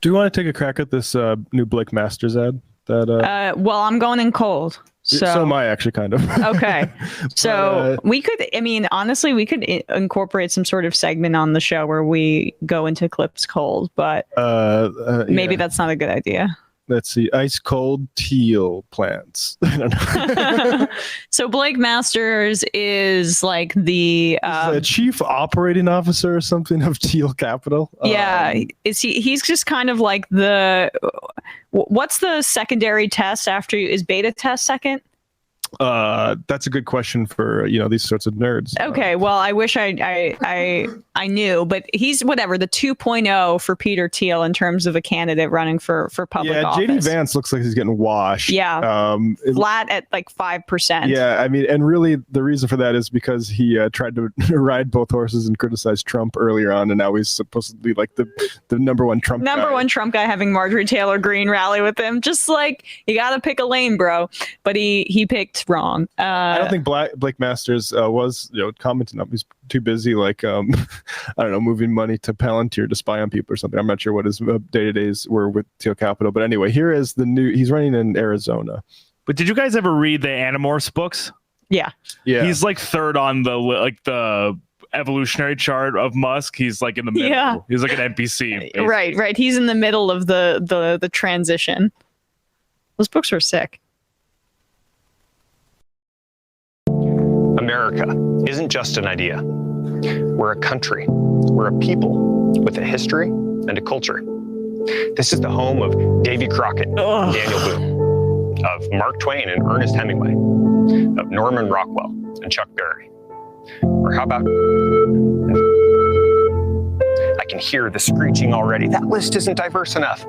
Do you want to take a crack at this new Blake Masters ad? Well, I'm going in cold. So am I, actually, kind of. Okay. So we could, I mean, honestly, we could incorporate some sort of segment on the show where we go into clips cold, but maybe that's not a good idea. Let's see. Ice cold Thiel plants. I don't know. So Blake Masters is like the chief operating officer or something of Thiel Capital. Yeah. He's just kind of like what's the secondary test after is beta test second? That's a good question for these sorts of nerds. Okay, well, I wish I knew, but he's whatever the 2.0 for Peter Thiel in terms of a candidate running for public office. JD Vance looks like he's getting washed. Yeah, flat at like 5%. Yeah, I mean, and really the reason for that is because he tried to ride both horses and criticize Trump earlier on, and now he's supposedly like the number one Trump guy having Marjorie Taylor Greene rally with him. Just like, you got to pick a lane, bro. But he picked wrong. I don't think Blake Masters was commenting on. He's too busy, like I don't know, moving money to Palantir to spy on people or something. I'm not sure what his day-to-days were with Thiel Capital, but anyway, here is the new. He's running in Arizona. But did you guys ever read the Animorphs books? Yeah. He's like third on the evolutionary chart of Musk. He's like in the middle. Yeah. He's like an NPC. Basically. Right. He's in the middle of the transition. Those books were sick. America isn't just an idea. We're a country. We're a people with a history and a culture. This is the home of Davy Crockett, and Daniel Boone, of Mark Twain and Ernest Hemingway, of Norman Rockwell and Chuck Berry. Or how about... I can hear the screeching already. That list isn't diverse enough.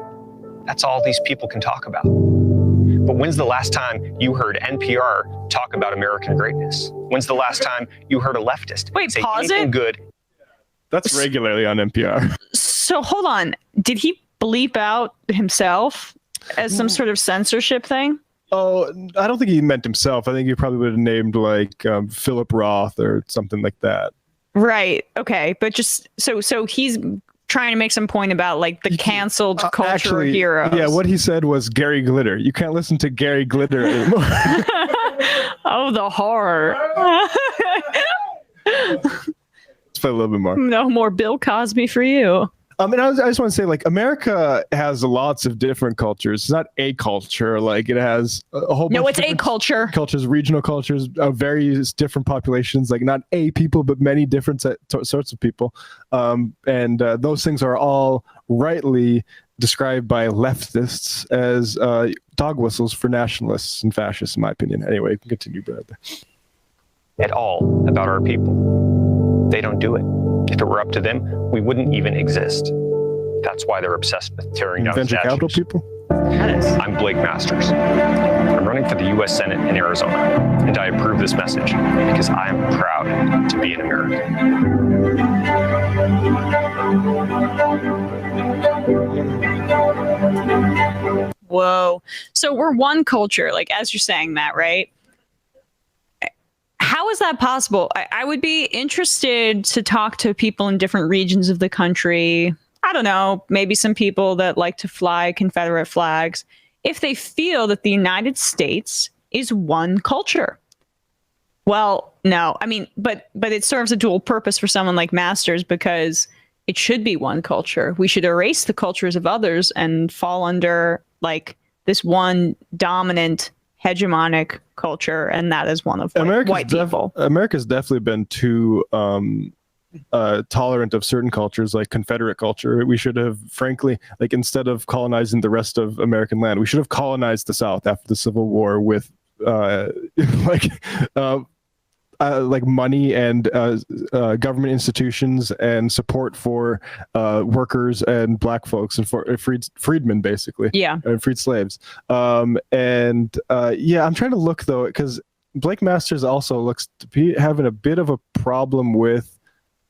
That's all these people can talk about. But when's the last time you heard NPR talk about American greatness? When's the last time you heard a leftist say anything good? That's regularly on NPR. So hold on. Did he bleep out himself as some sort of censorship thing? Oh, I don't think he meant himself. I think he probably would have named like Philip Roth or something like that. Right. Okay. But just so he's trying to make some point about like the canceled culture heroes. Yeah, what he said was Gary Glitter. You can't listen to Gary Glitter anymore. Oh, the horror. Let's play a little bit more. No more Bill Cosby for you. And I just want to say, like, America has lots of different cultures. It's not a culture. Like, it has a whole bunch No, it's of a culture. Cultures, regional cultures, various different populations, like not a people, but many different sorts of people. And those things are all rightly described by leftists as dog whistles for nationalists and fascists, in my opinion. Anyway, you can continue, Brad. At all about our people. They don't do it. If it were up to them, we wouldn't even exist. That's why they're obsessed with tearing down venture statues. capital people? I'm Blake Masters. I'm running for the U.S. Senate in Arizona, and I approve this message because I am proud to be an American. Whoa. So we're one culture, like as you're saying that, right? How is that possible? I would be interested to talk to people in different regions of the country. I don't know, maybe some people that like to fly Confederate flags, if they feel that the United States is one culture. Well, no, I mean, but it serves a dual purpose for someone like Masters because it should be one culture. We should erase the cultures of others and fall under like this one dominant hegemonic culture, and that is one of white people. America's definitely been too tolerant of certain cultures, like Confederate culture. We should have, frankly, like instead of colonizing the rest of American land, we should have colonized the South after the Civil War with like money and government institutions and support for workers and black folks and for freedmen, basically. Yeah. And freed slaves. I'm trying to look though, because Blake Masters also looks to be having a bit of a problem with.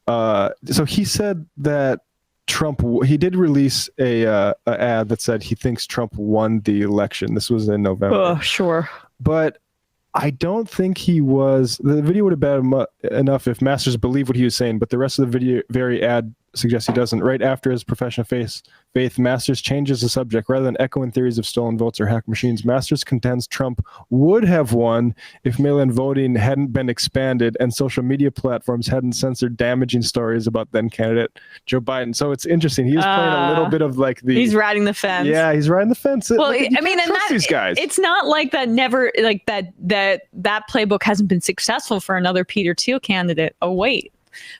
So he said that Trump. He did release a ad that said he thinks Trump won the election. This was in November. Oh, sure. But I don't think he was. The video would have been enough if Masters believed what he was saying, but the rest of the video, very ad suggests he doesn't. Right after his profession of faith, Masters changes the subject. Rather than echoing theories of stolen votes or hacked machines, Masters contends Trump would have won if mail-in voting hadn't been expanded and social media platforms hadn't censored damaging stories about then candidate Joe Biden. So it's interesting. He's playing a little bit of like he's riding the fence. Yeah, he's riding the fence. Well, Like, I mean, and that, these guys. It's not like that. Never like that playbook hasn't been successful for another Peter Thiel candidate. Oh wait.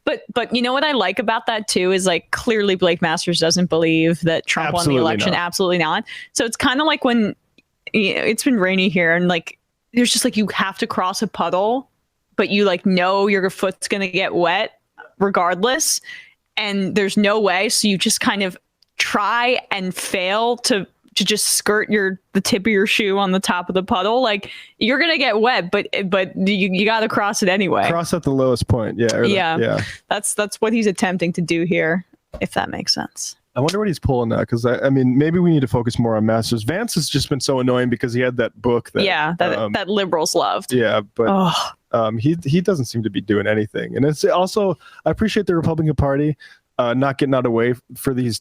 But you know what I like about that too is like clearly Blake Masters doesn't believe that Trump won the election. Not. Absolutely not. So it's kind of like when it's been rainy here and like there's just like you have to cross a puddle, but you like know your foot's gonna get wet regardless, and there's no way. So you just kind of try and fail to just skirt the tip of your shoe on the top of the puddle. Like you're gonna get wet, but you got to cross it anyway. Cross at the lowest point. Yeah. Yeah. That's what he's attempting to do here, if that makes sense. I wonder what he's pulling now, because I mean, maybe we need to focus more on Masters. Vance has just been so annoying because he had that book that that liberals loved. Yeah, but he doesn't seem to be doing anything. And it's also, I appreciate the Republican Party not getting out of the way for these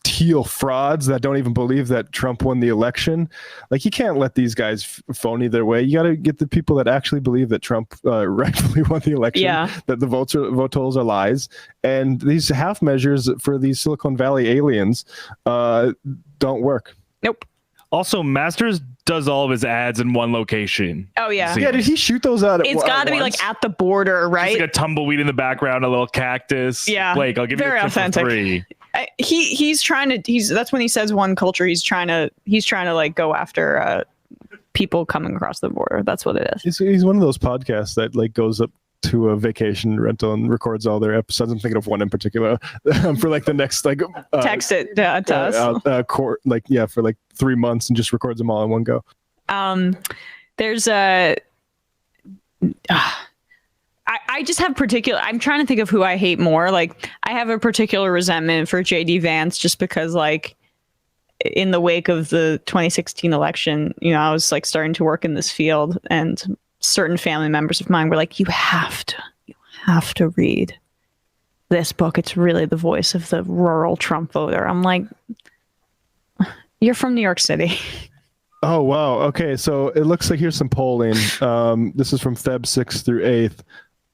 Thiel frauds that don't even believe that Trump won the election. Like, you can't let these guys phony their way. You got to get the people that actually believe that Trump rightfully won the election, that the vote totals are lies. And these half measures for these Silicon Valley aliens don't work. Nope. Also, Masters does all of his ads in one location. Oh, yeah. Yeah, did he shoot those out? It's got to be like at the border, right? Just like a tumbleweed in the background, a little cactus. Yeah. Blake, I'll give you a tip authentic. for free. He's trying to that's when he says one culture, he's trying to like go after people coming across the border. That's what it is. He's one of those podcasts that like goes up to a vacation rental and records all their episodes. I'm thinking of one in particular for like the next like text it to us for like 3 months and just records them all in one go. There's a I just have I'm trying to think of who I hate more. Like, I have a particular resentment for JD Vance just because, like, in the wake of the 2016 election, you know, I was like starting to work in this field, and certain family members of mine were like, you have to read this book. It's really the voice of the rural Trump voter. I'm like, you're from New York City. Oh, wow. Okay. So it looks like here's some polling. This is from Feb 6th through 8th.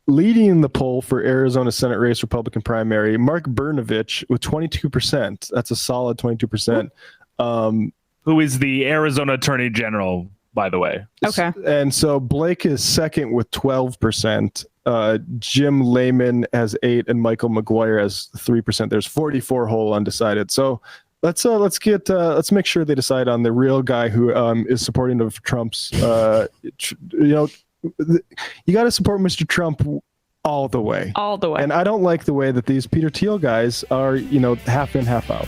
Leading the poll for Arizona Senate race Republican primary, Mark Brnovich with 22%. That's a solid 22%. Who is the Arizona Attorney General, by the way. Okay. And so Blake is second with 12%. Jim Lehman has 8%, and Michael McGuire has 3%. There's 44 whole undecided. So let's make sure they decide on the real guy who is supporting of Trump's. You got to support Mr. Trump all the way. All the way. And I don't like the way that these Peter Thiel guys are, half in, half out.